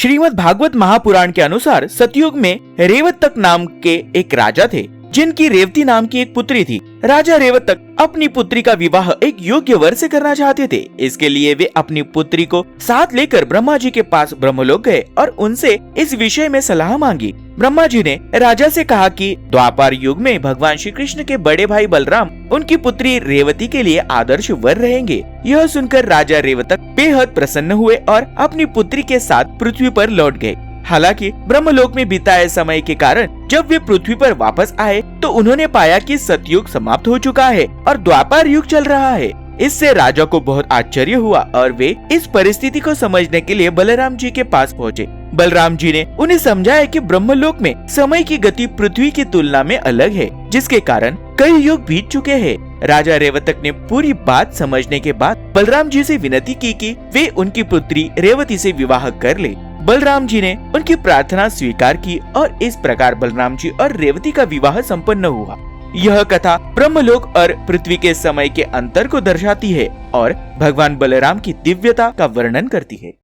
श्रीमद् भागवत महापुराण के अनुसार सतयुग में रेवतक नाम के एक राजा थे, जिनकी रेवती नाम की एक पुत्री थी। राजा रेवतक अपनी पुत्री का विवाह एक योग्य वर से करना चाहते थे। इसके लिए वे अपनी पुत्री को साथ लेकर ब्रह्मा जी के पास ब्रह्मलोक गए और उनसे इस विषय में सलाह मांगी। ब्रह्मा जी ने राजा से कहा कि द्वापर युग में भगवान श्री कृष्ण के बड़े भाई बलराम उनकी पुत्री रेवती के लिए आदर्श वर रहेंगे। यह सुनकर राजा रेवतक बेहद प्रसन्न हुए और अपनी पुत्री के साथ पृथ्वी पर लौट गए। हालांकि ब्रह्मलोक में बिताए समय के कारण जब वे पृथ्वी पर वापस आए तो उन्होंने पाया कि सतयुग समाप्त हो चुका है और द्वापर युग चल रहा है। इससे राजा को बहुत आश्चर्य हुआ और वे इस परिस्थिति को समझने के लिए बलराम जी के पास पहुँचे। बलराम जी ने उन्हें समझाया कि ब्रह्मलोक में समय की गति पृथ्वी की तुलना में अलग है, जिसके कारण कई युग बीत चुके हैं। राजा रेवतक ने पूरी बात समझने के बाद बलराम जी से विनती की कि वे उनकी पुत्री रेवती से विवाह कर ले। बलराम जी ने उनकी प्रार्थना स्वीकार की और इस प्रकार बलराम जी और रेवती का विवाह संपन्न हुआ। यह कथा ब्रह्मलोक और पृथ्वी के समय के अंतर को दर्शाती है और भगवान बलराम की दिव्यता का वर्णन करती है।